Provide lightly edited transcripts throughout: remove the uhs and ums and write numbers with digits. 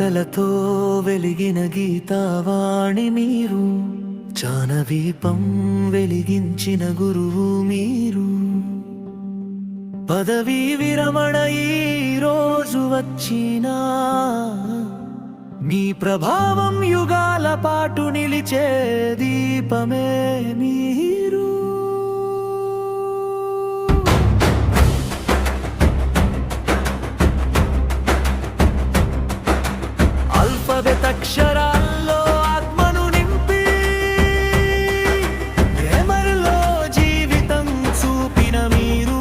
మాటలతో వెలిగిన గీతావాణి మీరు, జానదీపం వెలిగించిన గురువు మీరు. పదవీ విరమణ ఈ రోజు వచ్చినా, మీ ప్రభావం యుగాల పాటు నిలిచే దీపమే మీరు. అల్ఫబెట్ అక్షరాల్లో ఆత్మను నింపి, గ్రామర్లో జీవితం చూపిన మీరు.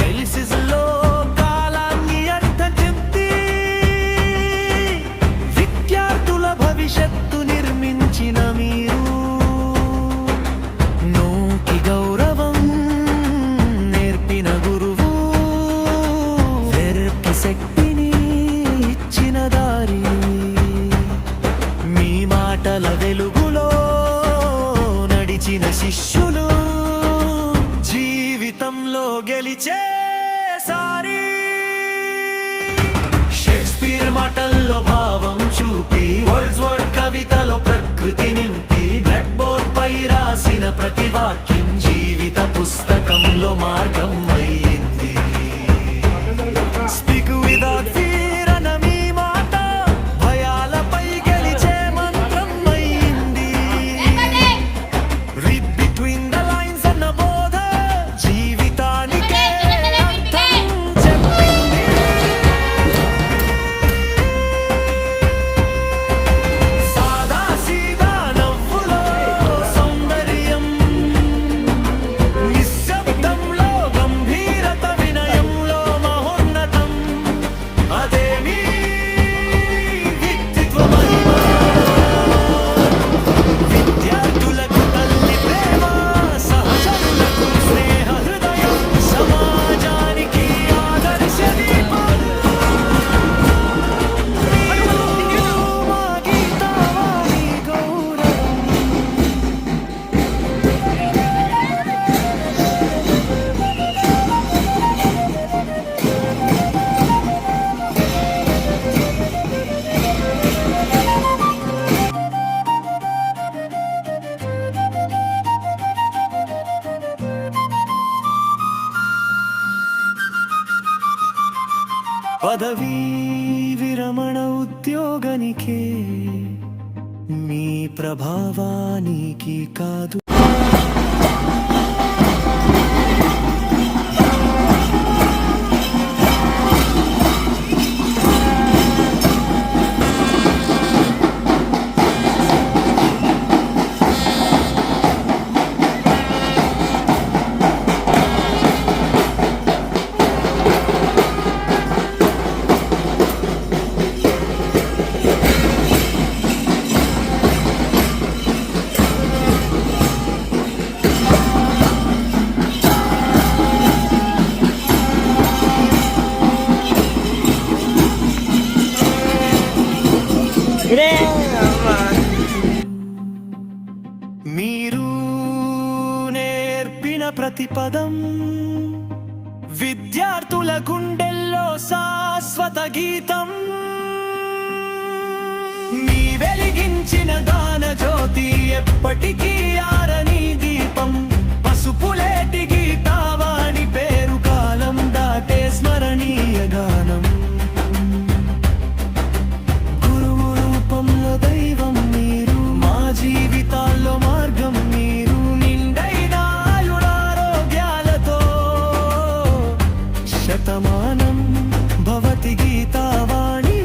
ఎలిసిస్లో కాలాన్ని అర్థం చెప్పి, విద్యార్థుల భవిష్యత్తు నిర్మించిన మీరు. నోకి గౌరవం నేర్పిన గురువు, వెర్కి శక్తిని ఇచ్చిన దారి. మీ మాటల వెలుగులో నడిచిన శిష్యులు, జీవితంలో గెలిచే సారి. షేక్స్పియర్ మాటల్లో భావం చూపి, వర్డ్స్వర్త్ కవితలో ప్రకృతి నింపి, బ్లాక్ బోర్డ్ పై రాసిన ప్రతి వాక్యం జీవిత పుస్తకంలో మార్గం అయ్యింది. స్పీక్ వితౌట్ ఫియర్ అన్న మీ మాట, భయాలపై గెలిచే మంత్రం అయ్యింది. రీడ్ బిట్వీన్ ద లైన్స్ అన్న బోధ, జీవితానికే అర్థం చెప్పింది. సాదా సీదా నవ్వులో సౌందర్యం, నిశ్శబ్దంలో గంభీరత, వినయంలో మహోన్నతం. అదే మీ వ్యక్తిత్వ మహిమ. విద్యార్థులకు తల్లి ప్రేమ, సహచరులకు స్నేహ హృదయం, సమాజానికి ఆదర్శ దీపం. మీరు మా గీతావాణి గౌరవం. పదవీ విరమణ ఉద్యోగానికే, మీ ప్రభావానికి కాదు. మీరు నేర్పిన ప్రతి పదం, విద్యార్థుల గుండెల్లో శాశ్వత గీతం. మీ వెలిగించిన గాన జ్యోతి ఎప్పటికీ ఆరని దీపం. పసుపులేటి గీతావాణి పేరు కాలం దాటే స్మరణీయ గానం. గురువు రూపంలో దైవం మీరు, మా జీవితాల్లో మార్గం మీరు. నిండైన ఆయురారోగ్యాలతో శతమానం భవతి గీతావాణి.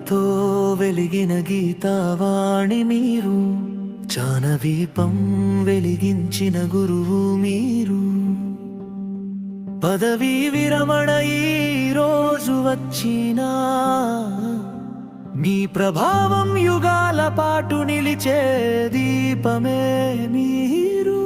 ప్రేమతో వెలిగిన గీతావాణి మీరు, జానవీపం వెలిగించిన గురువు మీరు. పదవీ విరమణ ఈ రోజు వచ్చినా మీ ప్రభావం యుగాల పాటు నిలిచే దీపమే మీరు.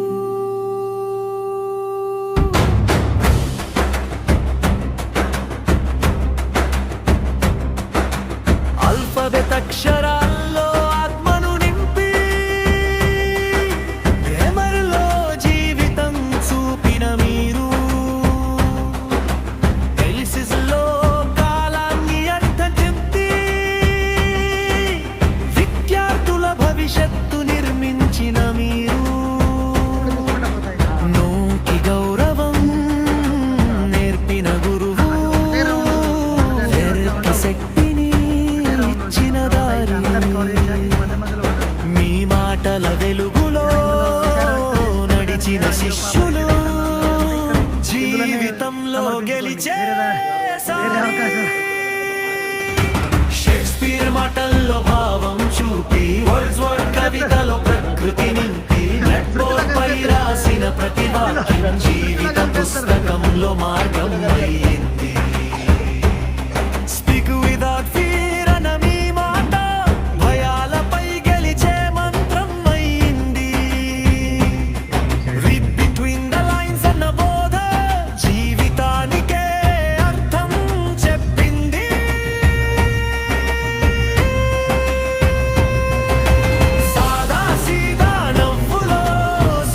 అల్ఫబెట్ అక్షరాల్లో ఆత్మను నింపి గ్రామర్లో జీవితం చూపిన మీరు. ఎలిసిస్లో కాలాన్ని అర్థం చెప్పి విద్యార్థుల భవిష్యత్తు నిర్మించిన మీరు. నోకి గౌరవం నేర్పిన గురువు, ఎర్రటి శక్తిని ఇచ్చిన దారి. మీ మాటల వెలుగులో నడిచిన శిష్యులు, జీవితంలో గెలిచే షేక్స్పియర్ మాటల్లో భావం చూపి, వర్డ్స్వర్త్ కవితలో ప్రకృతి నింపి, బ్లాక్ బోర్డ్ పై రాసిన ప్రతి వాక్యం జీవిత పుస్తకంలో మార్గం అయ్యింది. స్పీక్ వితౌట్ ఫియర్ అన్న మీ మాట భయాలపై గెలిచే మంత్రం అయ్యింది. రీడ్ బిట్వీన్ ద లైన్స్ అన్న బోధ జీవితానికే అర్థం చెప్పింది. సాదా సీదా నవ్వులో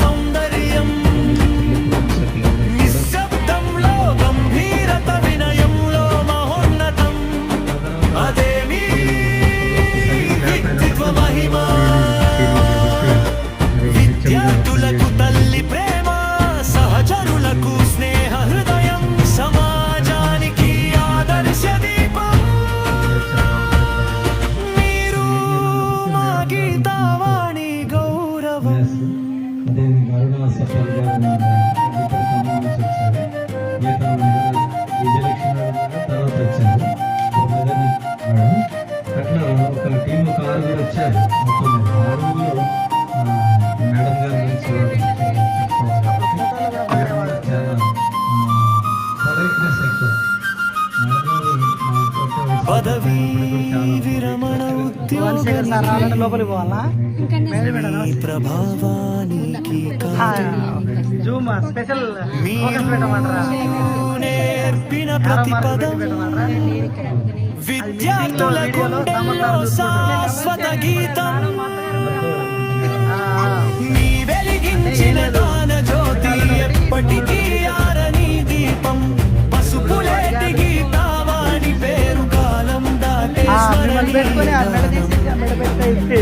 సౌందర్యం, నిశ్శబ్దంలో గంభీరత, వినయంలో మహోన్నతం. అదే మీ వ్యక్తిత్వ మహిమ. విద్యార్థులకు తల్లి ప్రేమ, సహచరులకు స్నేహ హృదయం, సమాజానికి ఆదర్శ దీపం. మీరు మా గీతావాణి గౌరవం. అదే గరుడ సఫల్ గారు ఇక్కడ ఖమ్మం నుంచి వచ్చారు. విజయలక్ష్మి తర్వాత వచ్చారు. అట్లా ఒక టీం ఒక ఆరుగురు వచ్చారు. మొత్తం ఆరుగురు మేడం గారి గురించి చాలా పొలైట్నెస్ ఎక్కువ. పదవీ విరమణ లోపలికి పోవాలా మీ ప్రభావానికి జూమ్ స్పెషల్ నేర్పిన ప్రతి పదం విద్యార్థుల గుండెల్లో శాశ్వత గీతం. మీ వెలిగించిన దాన జ్యోతి ఎప్పటికీ ఆరని దీపం. పసుపులేటి గీతావాణి పేరు కాలం దాటే పెట్టుకొని ఆ మెడ తీసి ఆ మెడ పెట్టి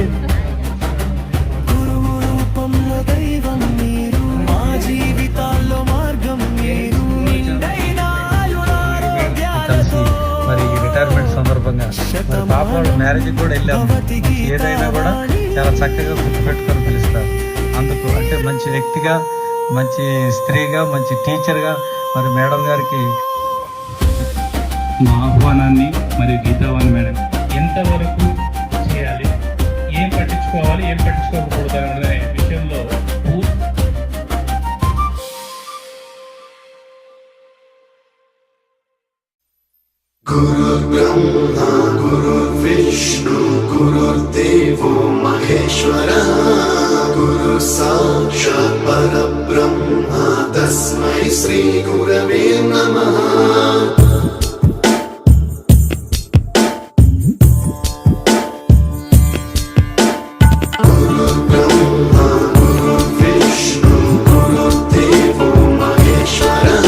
గురువు రూపంలో దైవం మీరు, మా జీవితాల్లో మార్గం మీరు. నిండైన ఆయురారోగ్యాలతో మరి రిటైర్మెంట్ సందర్భంగా మరి పాప వాళ్ళ మ్యారేజ్కి కూడా వెళ్ళాము. ఏదైనా కూడా చాలా చక్కగా గుర్తుపెట్టుకొని పిలుస్తారు. అందుకు అంటే మంచి వ్యక్తిగా, మంచి స్త్రీగా, మంచి టీచర్గా మరి మేడం గారికి మా ఆహ్వానాన్ని మరియు గీతావాణి మేడం ఎంతవరకు చేయాలి, ఏం పట్టించుకోవాలి, ఏం పట్టించుకోకూడదు అనే విషయంలో गुरुर्ब्रह्मा गुरुर्विष्णु गुरुर्देवो महेश्वरः गुरु साक्षात् परब्रह्मा तस्मै श्री गुरवे नमः. गुरुर्ब्रह्मा गुरुर्विष्णु गुरुर्देवो महेश्वरः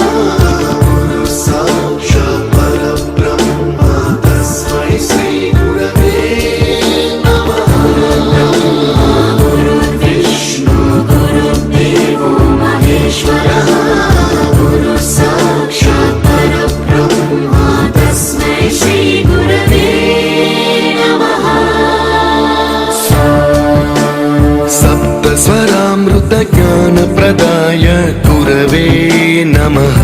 गुरु साक्षात् परब्रह्मा तस्मै श्री गुरवे नमः. गुरुर्विष्णु गुरुर्देवो महेश्वरः गुरु साक्षात् परब्रह्मा तस्मै श्री गुरवे नमः. सप्तस्वरामृतज्ञानप्रदाय गुरवे नमः.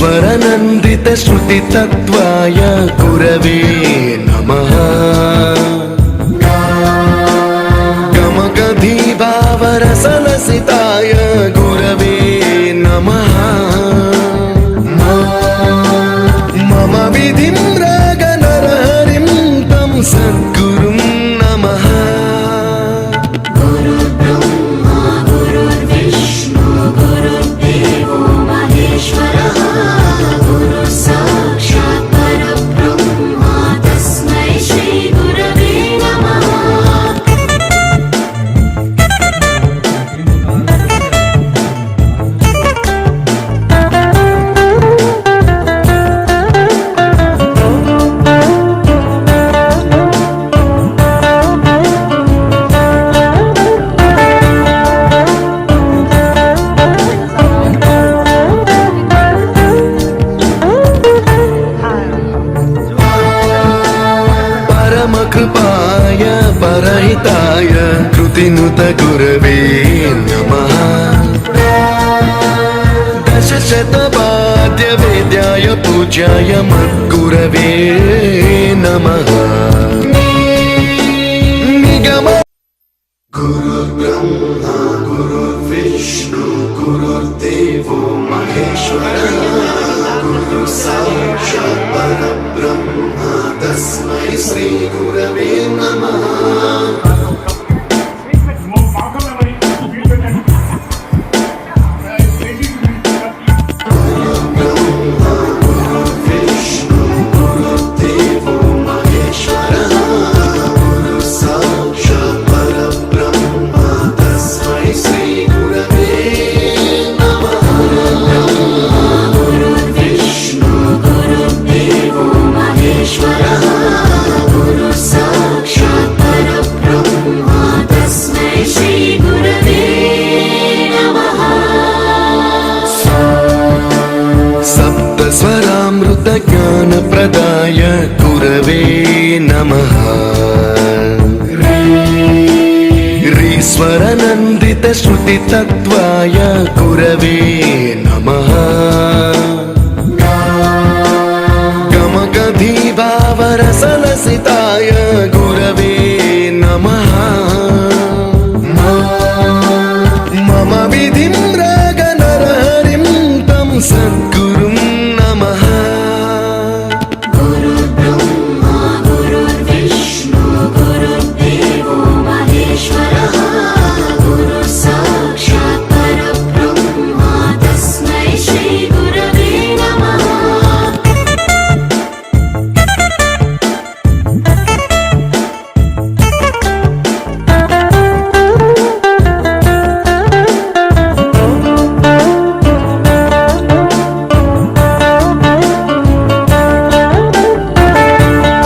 శ్రీస్వరనందిత శృతితత్వాయ గురవే నమః గమగధీభావరసలసితాయ గురవే నమః మమ విధిం రాగనరహరిం తం సద్గురుం నమః गुरुर्ब्रह्मा गुरुर्विष्णु गुरुर्देवो महेश्वरः गुरुः साक्षात् परब्रह्मा तस्मै श्रीगुरवे नमः परमकृपाय परहिताय कृतिनुत गुरवे नमः दशशतवाद्यवेद्याय पूज्याय मद्गुरवे नमः निगम गुरुर्ब्रह्मा गुरुर्विष्णु गुरुर्देवो महेश्वरः गुरुः साक्षात् परब्रह्मा तस्मै श्रीगुरवे नमः विष्णु गुरुर्देवो महेश्वरः गुरुः साक्षात् परब्रह्मा तस्मै श्रीगुरवे नमः गुरुर्विष्णु गुरुर्देवो महेश्वरः गुरुः साक्षात् परब्रह्मा तस्मै श्रीगुरवे नमः सप्तस्वरामृतज्ञानप्रदाय गुरवे नमः ह्रीस्वरनन्दित श्रुतितत्त्वाय गुरवे नमः गमगधीभावरसलसिताय